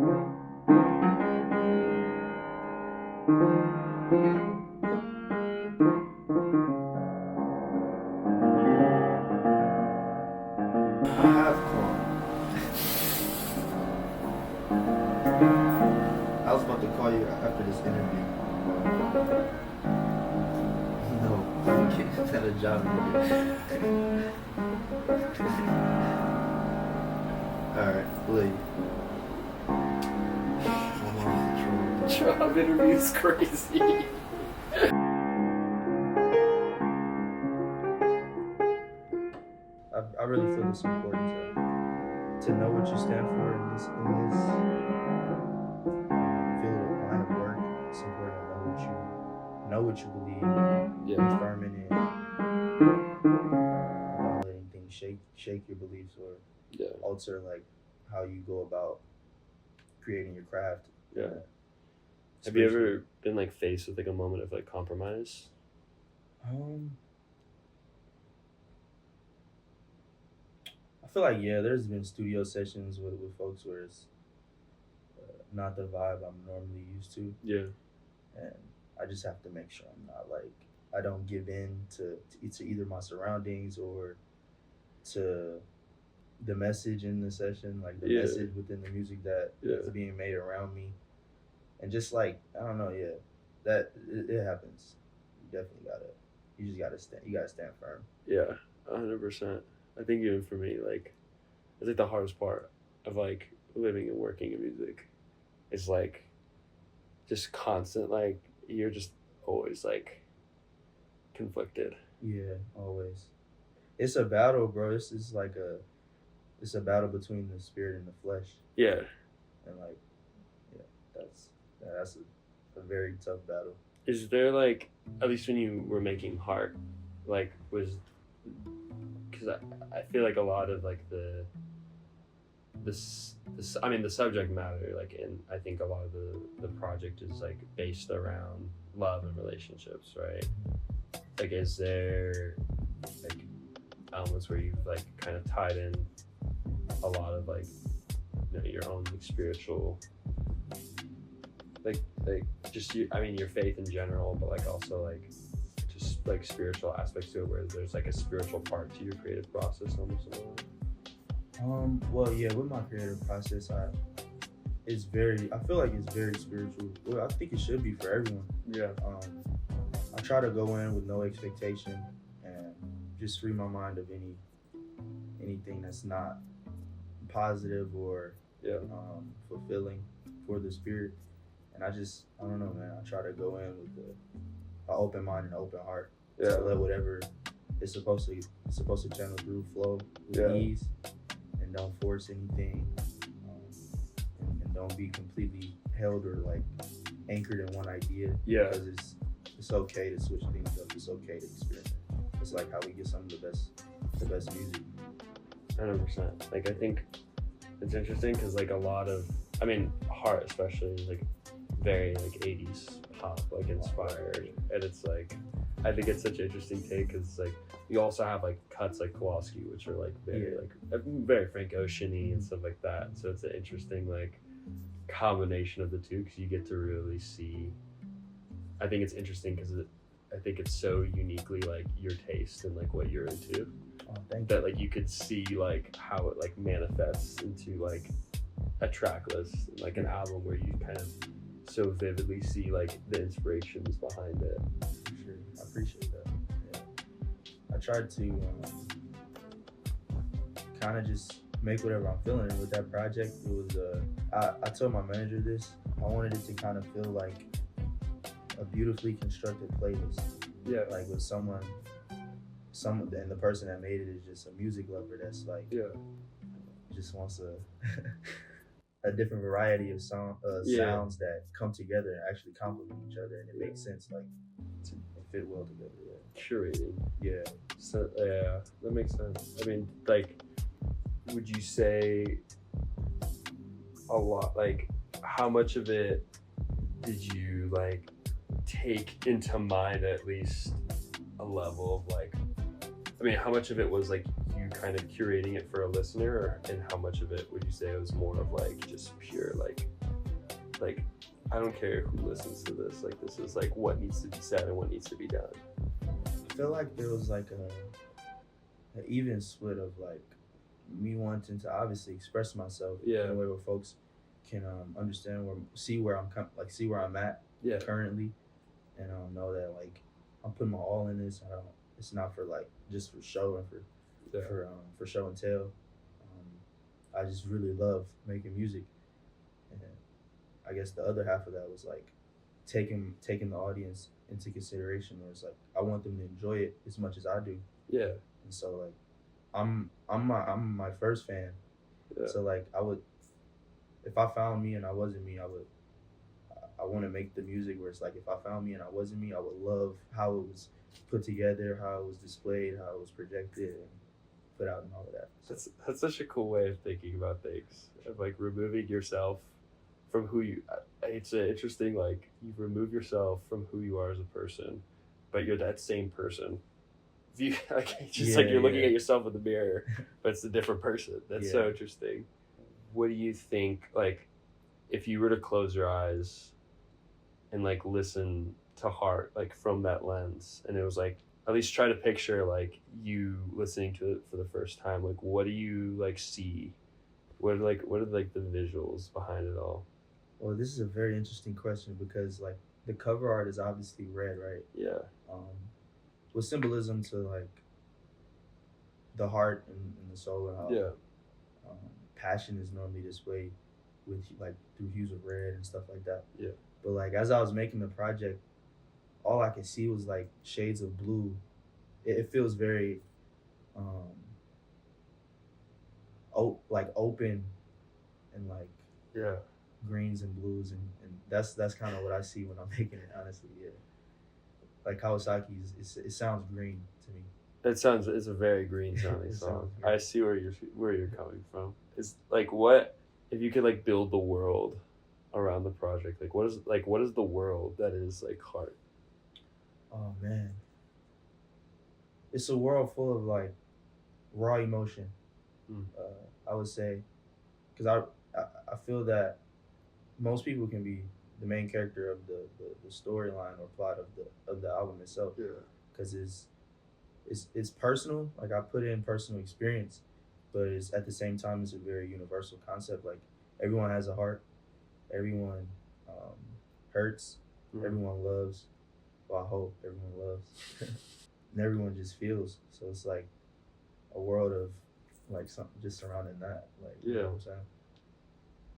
I have called. I was about to call you after this interview. No, you can't have a job interview. Alright, leave. I'm on control. Job interview is crazy. I really feel it's important to know what you stand for in this field line of work. It's important to know what you believe, Yeah. be firm in it. Don't let anything shake your beliefs or alter like how you go about creating your craft. Yeah. Have you ever been like faced with like a moment of like compromise? I feel like there's been studio sessions with folks where it's not the vibe I'm normally used to. Yeah. And I just have to make sure I'm not like I don't give in to either my surroundings or to the message in the session, like the message within the music that is being made around me. And just like I don't know, that it happens. You gotta stand firm. Yeah, 100%. I think even for me, like, it's like the hardest part of like living and working in music. It's like just constant, like you're just always like conflicted. Yeah, always. It's a battle, bro. It's like it's a battle between the spirit and the flesh. Yeah. And like, that's a very tough battle. Is there like, at least when you were making Heart, like was, because I feel like a lot of like the subject matter, like, and I think a lot of the project is like based around love and relationships, right? Like, is there like elements where you've like kind of tied in a lot of like, you know, your own like spiritual, like just your faith in general, but like also like just like spiritual aspects to it, where there's like a spiritual part to your creative process almost in a way? Well, with my creative process, I feel like it's very spiritual. Well, I think it should be for everyone. Yeah. I try to go in with no expectation and just free my mind of anything that's not positive or fulfilling for the spirit. And I don't know, man. I try to go in with an open mind and an open heart. Yeah. To let whatever it's supposed to channel through flow with ease, and don't force anything, and don't be completely held or like anchored in one idea. Yeah. Because it's okay to switch things up. It's okay to experiment. It's like how we get some of the best music. 100%. Like, I think it's interesting because like a lot of, Heart especially is like very like 80s pop like inspired, and it's like I think it's such an interesting take because like you also have like cuts like Kowalski, which are like very Frank Ocean-y and stuff like that. So it's an interesting like combination of the two because you get to really see. I think it's interesting because I think it's so uniquely like your taste and like what you're into. That like you could see like how it like manifests into like a track list, like an album where you kind of so vividly see like the inspirations behind it. Sure, I appreciate that. Yeah, I tried to kind of just make whatever I'm feeling. And with that project, it was I told my manager this. I wanted it to kind of feel like a beautifully constructed playlist. Yeah, like with someone, and the person that made it is just a music lover that's like just wants a different variety of sounds that come together and actually complement each other, and it makes sense, like it fit well together. Curating. Yeah. So that makes sense. Like, would you say a lot? Like, how much of it did you like take into mind, at least a level of like? How much of it was like you kind of curating it for a listener, and how much of it would you say it was more of like just pure like like, I don't care who listens to this. Like, this is like what needs to be said and what needs to be done. I feel like there was like an even split of like me wanting to obviously express myself in a way where folks can understand or see where see where I'm at currently, and know that like I'm putting my all in this. It's not for like just for show and for show and tell. I just really love making music, and I guess the other half of that was like taking the audience into consideration, where it's like I want them to enjoy it as much as I do. Yeah. And so like I'm my first fan. Yeah. So like I would, if I found me and I wasn't me, I want to make the music where it's like if I found me and I wasn't me, I would love how it was put together, how it was displayed, how it was projected and put out, and all of that. So. That's such a cool way of thinking about things, of like removing yourself from who you. It's interesting, like you remove yourself from who you are as a person, but you're that same person. Like you're looking at yourself in the mirror, but it's a different person. That's so interesting. What do you think, like, if you were to close your eyes and like listen to heart, like from that lens, and it was like, at least try to picture like you listening to it for the first time, like what do you like see? What are like the visuals behind it all? Well, this is a very interesting question because like the cover art is obviously red, right? Yeah. With symbolism to like the heart and the soul, and how passion is normally displayed with like through hues of red and stuff like that. Yeah. But like as I was making the project, all I could see was like shades of blue. It feels very like open and like greens and blues, and that's kind of what I see when I'm making it, honestly. Yeah. Like Kawasaki's, it sounds green to me. It's a very green sounding song. I see where you're coming from. It's like, what if you could like build the world around the project? Like what is the world that is like heart? Oh man, it's a world full of like raw emotion. I would say, because I feel that most people can be the main character of the storyline or plot of the album itself. Yeah. Because it's personal. Like I put in personal experience, but it's at the same time it's a very universal concept. Like everyone has a heart, everyone hurts, everyone loves. Well, I hope everyone loves, and everyone just feels. So it's like a world of like something just surrounding that. Like you know what I'm saying.